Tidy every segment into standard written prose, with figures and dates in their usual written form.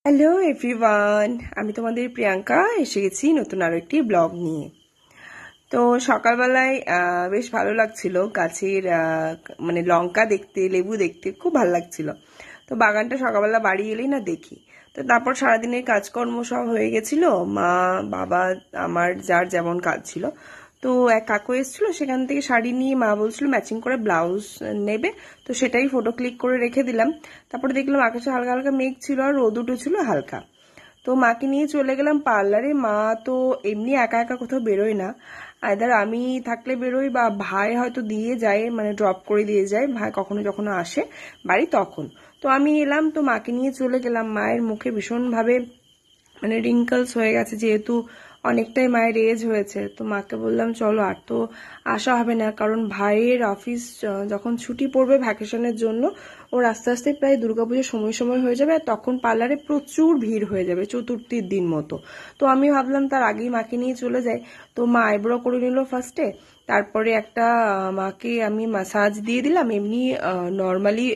Hello everyone, আমি তোমাদের প্রিয়াঙ্কা এসে গেছি নতুন আরো একটি ব্লগ নিয়ে। তো সকালবেলায় বেশ ভালো লাগছিল গাছের মানে লঙ্কা দেখতে, লেবু দেখতে খুব ভালো লাগছিল। তো বাগানটা সকালবেলা বাড়ি এলেই না দেখি। তো তারপর সারাদিনের কাজকর্ম সব হয়ে গেছিল, মা বাবা আমার যার যেমন কাজ ছিল। তো এক কাকু এসেছিল, সেখান থেকে শাড়ি নিয়ে মা বলছিল ম্যাচিং করে ব্লাউজ নেবে। তো সেটাই ফটো ক্লিক করে রেখে দিলাম। তারপরে দেখলাম আকাশে হালকা হালকা মেঘ ছিল আর রোদ উঠেছিল হালকা। তো মাকে নিয়ে চলে গেলাম পার্লারে। মা তো এমনি একা একা কোথাও বেরোয় না, আইদার আমি থাকলে বেরোই বা ভাই হয়তো দিয়ে যায়, মানে ড্রপ করে দিয়ে যায় ভাই কখনো যখন আসে বাড়ি তখন। তো আমি এলাম, তো মাকে নিয়ে চলে গেলাম। মায়ের মুখে ভীষণভাবে মানে রিঙ্কলস হয়ে গেছে, যেহেতু অনেকটাই মায়ের এজ হয়েছে। তো মাকে বললাম চলো আর তো আসা হবে না, কারণ ভাইয়ের অফিস যখন ছুটি পড়বে ভ্যাকেশনের জন্য, ওর আস্তে আস্তে প্রায় দুর্গাপুজোর সময় সময় হয়ে যাবে, আর তখন পার্লারে প্রচুর ভিড় হয়ে যাবে চতুর্থীর দিন মতো। তো আমি ভাবলাম তার আগেই মাকে নিয়ে চলে যাই। তো মা আইব্রো করে নিল ফার্স্টে, তারপরে একটা মাকে আমি মাসাজ দিয়ে দিলাম। এমনি নর্মালি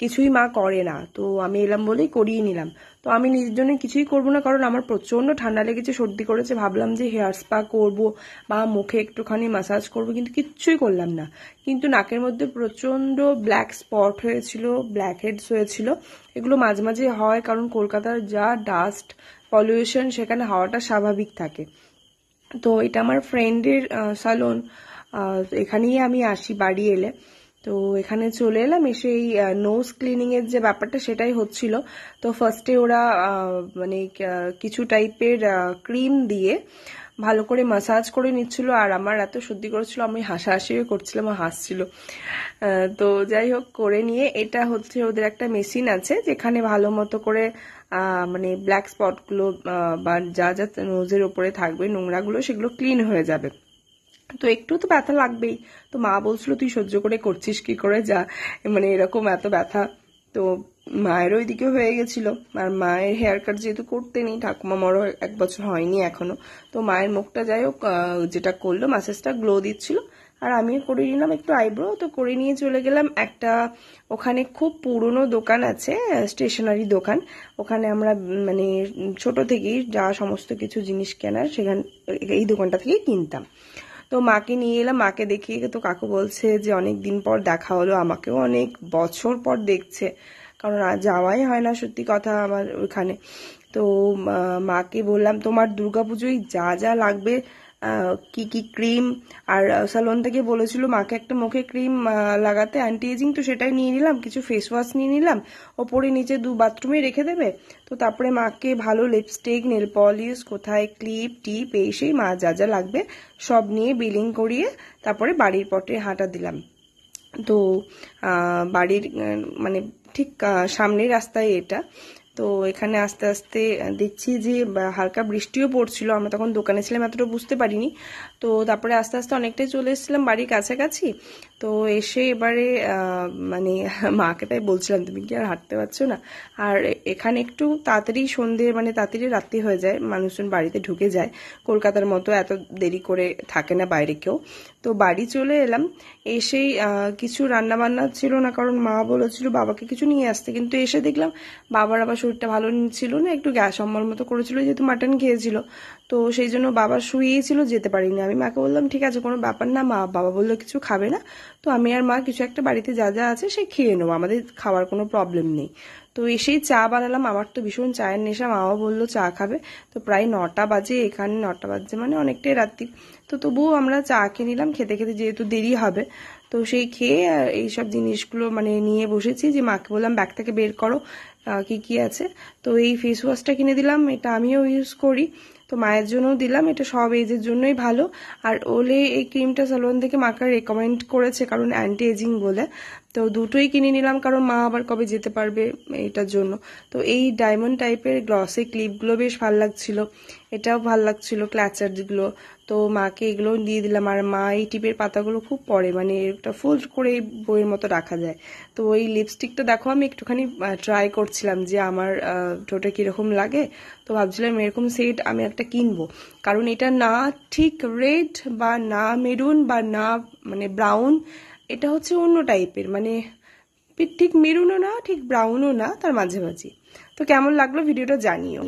কিছুই মা করে না, তো আমি এলাম বলেই করিয়ে নিলাম। তো আমি নিজের জন্য কিছুই করবো না, কারণ আমার প্রচন্ড ঠান্ডা লেগেছে, সর্দি করেছে। ভাবলাম যে হেয়ার স্পা করবো বা মুখে একটুখানি মাসাজ করবো, কিন্তু কিচ্ছুই করলাম না। কিন্তু নাকের মধ্যে প্রচন্ড ব্ল্যাক স্পট হয়েছিল, ব্ল্যাক হেডস হয়েছিল। এগুলো মাঝে মাঝে হয়, কারণ কলকাতার যা ডাস্ট পলিউশন, সেখানে হাওয়াটা স্বাভাবিক থাকে। তো এটা আমার ফ্রেন্ডের সালন, এখানেই আমি আসি বাড়ি এলে। তো এখানে চলে এলাম, এসে এই নোজ ক্লিনিং এর যে ব্যাপারটা সেটাই হচ্ছিল। তো ফার্স্টে ওরা মানে কিছু টাইপের ক্রিম দিয়ে ভালো করে মাসাজ করে নিচ্ছিল, আর আমার এত সর্দি করেছিল আমি হাসাহাসিও করছিলাম, আর হাসছিল। তো যাই হোক, করে নিয়ে এটা হচ্ছে ওদের একটা মেশিন আছে যেখানে ভালো মতো করে মানে ব্ল্যাক স্পটগুলো বা যা যা নোজের ওপরে থাকবে নোংরাগুলো, সেগুলো ক্লিন হয়ে যাবে। তো একটু তো ব্যথা লাগবেই। তো মা বলছিল তুই সহ্য করে করছিস কি করে, যা মানে এরকম এত ব্যথা। তো মায়ের ওইদিকে হয়ে গেছিল, আর মায়ের হেয়ার কাট যেহেতু করতে নেই, ঠাকুমা মরও 1 বছর হয়নি এখনো। তো মায়ের মুখটা যাই হোক যেটা করলো মাসাজটা গ্লো দিচ্ছিল, আর আমিও করে নিলাম একটু আইব্রো। তো করে নিয়ে চলে গেলাম একটা, ওখানে খুব পুরনো দোকান আছে, স্টেশনারি দোকান। ওখানে আমরা মানে ছোট থেকেই যা সমস্ত কিছু জিনিস কেনার সেখান এই দোকানটা থেকেই কিনতাম। তো মাকে নিয়ে এলাম, মাকে দেখিয়ে তো কাকু বলছে যে অনেক দিন পর দেখা হলো, আমাকেও অনেক বছর পর দেখছে, কারণ আর যাওয়াই হয় না সত্যি কথা আমার ওইখানে। তো মাকে বললাম তোমার দুর্গাপুজোয় যা যা লাগবে, কি কি ক্রিম, আর সালন থেকে বলেছিল মাকে একটা মুখে ক্রিম লাগাতে অ্যান্টি এজিং, তো সেটাই নিয়ে নিলাম। কিছু ফেস ওয়াশ নিয়ে নিলাম, ওপরে নিচে বাথরুমে রেখে দেবে। তো তারপরে মাকে ভালো লিপস্টিক, নেল পলিশ, কোথায় ক্লিপ টিপ, এই সেই মা যা যা লাগবে সব নিয়ে বিলিং করিয়ে তারপরে বাড়ির পথে হাঁটা দিলাম। তো বাড়ির মানে ঠিক সামনের রাস্তায় এটা। তো এখানে আস্তে আস্তে দেখছি যে হালকা বৃষ্টিও পড়ছিল, আমরা তখন দোকানে ছিলাম এতটা বুঝতে পারিনি। তো তারপরে আস্তে আস্তে অনেকটাই চলে এসেছিলাম বাড়ির কাছাকাছি। তো এসে এবারে মানে মাকে তাই বলছিলাম তুমি কি আর হাঁটতে পারছো না। আর এখানে একটু তাড়াতাড়ি সন্ধে মানে তাড়াতাড়ি রাত্রি হয়ে যায়, মানুষজন বাড়িতে ঢুকে যায়, কলকাতার মতো এত দেরি করে থাকে না বাইরে কেউ। তো বাড়ি চলে এলাম, এসেই কিছু রান্না বান্না ছিল না, কারণ মা বলেছিল বাবাকে কিছু নিয়ে আসতে, কিন্তু এসে দেখলাম বাবার আবার শরীরটা ভালো ছিল না, একটু গ্যাস অম্বল মতো করেছিল যেহেতু মাটন খেয়েছিল। তো সেই জন্য বাবা শুয়েই ছিল, যেতে পারিনি। আমি মাকে বললাম ঠিক আছে কোনো ব্যাপার না, বাবা বললো কিছু খাবে না, তো আমি আর মা কিছু একটা বাড়িতে যা যা আছে সে খেয়ে নেবো, আমাদের খাওয়ার কোনো প্রবলেম নেই। তো এসেই চা বানালাম, আমার তো ভীষণ চায়ের নেশা, মাও বললো চা খাবে। তো প্রায় 9টা বাজে, এখানে 9টা বাজে মানে অনেকটাই রাত্রি। তো তবুও আমরা চা খেয়ে নিলাম, খেতে খেতে যেহেতু দেরি হবে। তো সেই খেয়ে এইসব জিনিসগুলো মানে নিয়ে বসেছি, যে মাকে বললাম ব্যাগ থেকে বের করো কি কি আছে। তো এই ফেস ওয়াশটা কিনে দিলাম, এটা আমিও ইউজ করি, তো মায়ের জন্যও দিলাম, এটা সব এজের জন্যই ভালো। আর ওলে এই ক্রিমটা সালোন থেকে মাকে রেকমেন্ড করেছে, কারণ অ্যান্টি এজিং বলে। তো দুটোই কিনে নিলাম, কারণ মা আবার কবে যেতে পারবে এটার জন্য। তো এই ডায়মন্ড টাইপের গ্লসি ক্লিপগুলো বেশ ভালো লাগছিল, এটাও ভালো লাগছিল ক্ল্যাচারগুলো। তো মাকে এগুলো দিয়ে দিলাম, আর মা এই টিপের পাতাগুলো খুব পরে, মানে একটা ফোল্ড করে বইয়ের মতো রাখা যায়। তো ওই লিপস্টিকটা দেখো আমি একটুখানি ট্রাই করছিলাম যে আমার ঠোঁটে কিরকম লাগে। তো ভাবছিলাম এরকম সেট আমি একটা কিনবো, কারণ এটা না ঠিক রেড বা না মেরুন বা না মানে ব্রাউন, এটা হচ্ছে অন্য টাইপের, মানে ঠিক মেরুনও না ঠিক ব্রাউনও না, তার মাঝামাঝি। তো কেমন লাগলো ভিডিওটা জানিও।